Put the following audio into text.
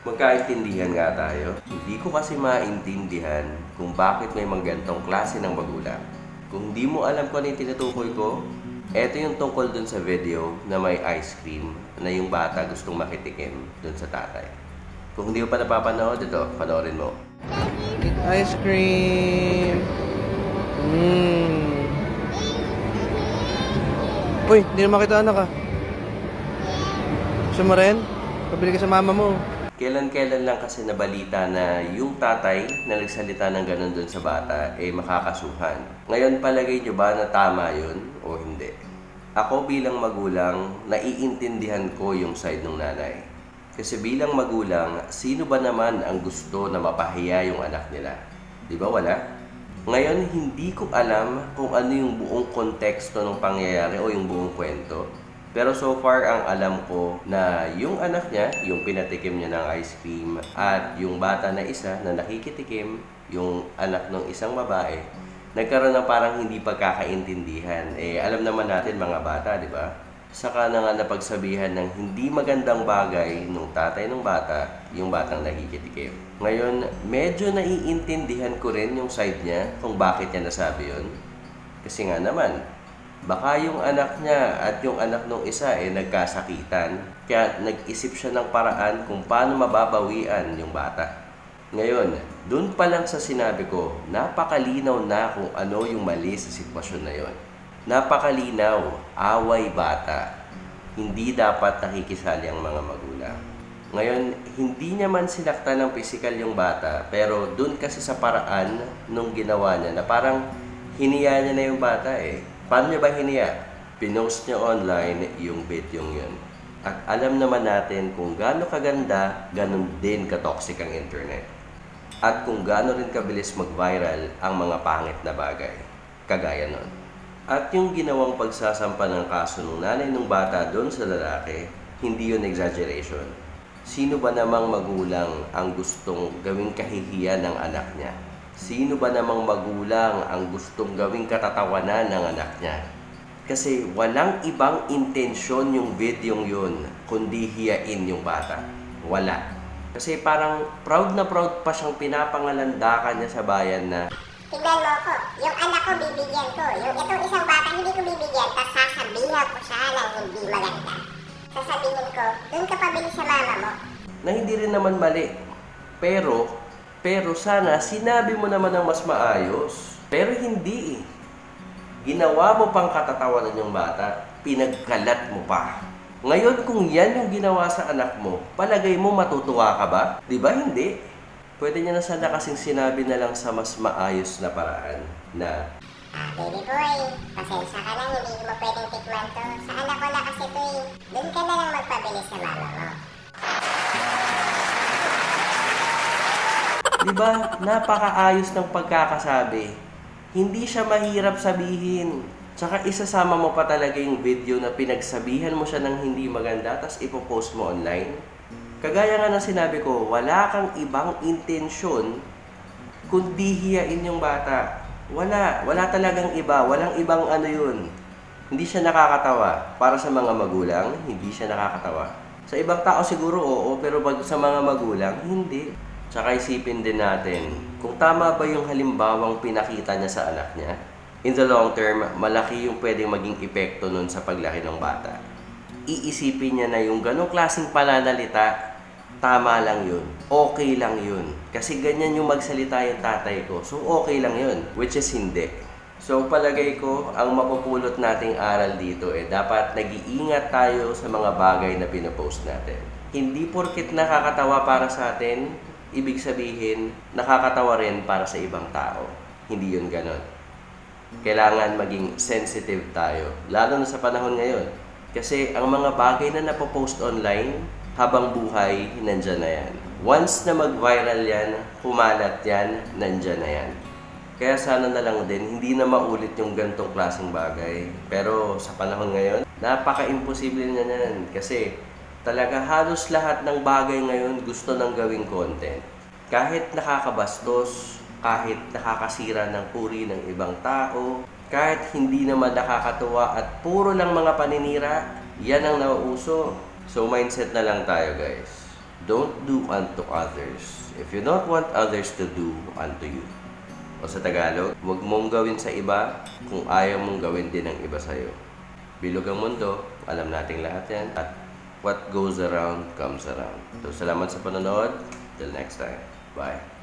Magkaintindihan nga tayo. Hindi ko kasi maintindihan kung bakit may mga ganitong klase ng magulang. Kung hindi mo alam kung ano yung tinutukoy ko, eto yung tungkol dun sa video na may ice cream na yung bata gustong makitikim dun sa tatay. Kung hindi mo pa napapanood, ito, panoorin mo. Ice cream. Uy, hindi na makita anak ah. Gusto mo rin? Pabili ka sa mama mo. Kailan-kailan lang kasi nabalita na yung tatay na nagsalita ng ganun dun sa bata makakasuhan. Ngayon palagay nyo ba na tama yun o hindi? Ako bilang magulang, naiintindihan ko yung side ng nanay. Kasi bilang magulang, sino ba naman ang gusto na mapahiya yung anak nila? Di ba wala? Ngayon, hindi ko alam kung ano yung buong konteksto ng pangyayari o yung buong kwento. Pero so far, ang alam ko na yung anak niya, yung pinatikim niya ng ice cream, at yung bata na isa na nakikitikim, yung anak ng isang babae, nagkaroon ng parang hindi pagkakaintindihan. Alam naman natin mga bata, di ba? Saka na nga napagsabihan ng hindi magandang bagay nung tatay ng bata, yung batang nakikitikim. Ngayon, medyo naiintindihan ko rin yung side niya kung bakit niya nasabi yun. Kasi nga naman, baka yung anak niya at yung anak nung isa nagkasakitan. Kaya nag-isip siya ng paraan kung paano mababawian yung bata. Ngayon, dun pa lang sa sinabi ko, napakalinaw na kung ano yung mali sa sitwasyon na yon. Napakalinaw, away bata. Hindi dapat nakikisali ang mga magulang. Ngayon, hindi niya man sinaktan ng pisikal yung bata, pero dun kasi sa paraan nung ginawa niya na parang hiniya niya na yung bata Paano niya ba hiniya? Pinost niya online yung video yun. At alam naman natin kung gaano kaganda, ganun din katoxic ang internet. At kung gaano rin kabilis mag-viral ang mga pangit na bagay. Kagaya nun. At yung ginawang pagsasampa ng kaso ng nanay ng bata doon sa lalaki, hindi yun exaggeration. Sino ba namang magulang ang gustong gawing kahihiyan ng anak niya? Sino ba namang magulang ang gustong gawing katatawanan ng anak niya? Kasi walang ibang intensyon yung videong yun, kundi hiyain yung bata. Wala. Kasi parang proud na proud pa siyang pinapangalandakan niya sa bayan na tignan mo ko, yung anak ko bibigyan ko, yung itong isang bata hindi ko bibigyan, tapos sasabihan ko siya ng hindi maganda. Sasabihin ko, dun ka pabili sa mama mo. na hindi rin naman mali. Pero sana sinabi mo naman ng mas maayos. Pero hindi Ginawa mo pang katatawanan yung bata, pinagkalat mo pa. Ngayon kung yan yung ginawa sa anak mo, palagay mo matutuwa ka ba? Di ba hindi? Pwede niya na sana kasing sinabi na lang sa mas maayos na paraan na Baby boy, pasensya ka na, hindi mo pwedeng tikman to. Sa anak ko na kasi to Dun ka na lang magpabili sa mama mo. Diba, napakaayos ng pagkakasabi. Hindi siya mahirap sabihin. Tsaka isasama mo pa talaga yung video na pinagsabihan mo siya ng hindi maganda tapos ipopost mo online. Kagaya nga ng sinabi ko, wala kang ibang intensyon kundi hiyain yung bata. Wala talagang iba. Walang ibang ano yun. Hindi siya nakakatawa. Para sa mga magulang, hindi siya nakakatawa. Sa ibang tao siguro oo, pero sa mga magulang, hindi. Tsaka isipin din natin, kung tama ba yung halimbawang pinakita niya sa anak niya, in the long term, malaki yung pwedeng maging epekto nun sa paglaki ng bata. Iisipin niya na yung ganong klaseng pananalita, tama lang yun. Okay lang yun. Kasi ganyan yung magsalita yung tatay ko. So okay lang yun. Which is hindi. So palagay ko, ang mapupulot nating aral dito dapat nag-iingat tayo sa mga bagay na pinopost natin. Hindi porket nakakatawa para sa atin, ibig sabihin, nakakatawa rin para sa ibang tao. Hindi yun ganon. Kailangan maging sensitive tayo, lalo na sa panahon ngayon. Kasi ang mga bagay na napopost online, habang buhay, nandyan na yan. Once na mag-viral yan, kumalat yan, nandyan na yan. Kaya sana na lang din, hindi na maulit yung gantong klaseng bagay. Pero sa panahon ngayon, napaka-imposible na yan. Kasi talaga halos lahat ng bagay ngayon gusto nang gawing content. Kahit nakakabastos, kahit nakakasira ng puri ng ibang tao, kahit hindi naman nakakatuwa at puro lang mga paninira, yan ang nauuso. So mindset na lang tayo guys. Don't do unto others if you don't want others to do unto you. O sa Tagalog, huwag mong gawin sa iba kung ayaw mong gawin din ng iba sa'yo. Bilog ang mundo, alam nating lahat yan. At what goes around comes around. So salamat sa panonood. Till next time. Bye.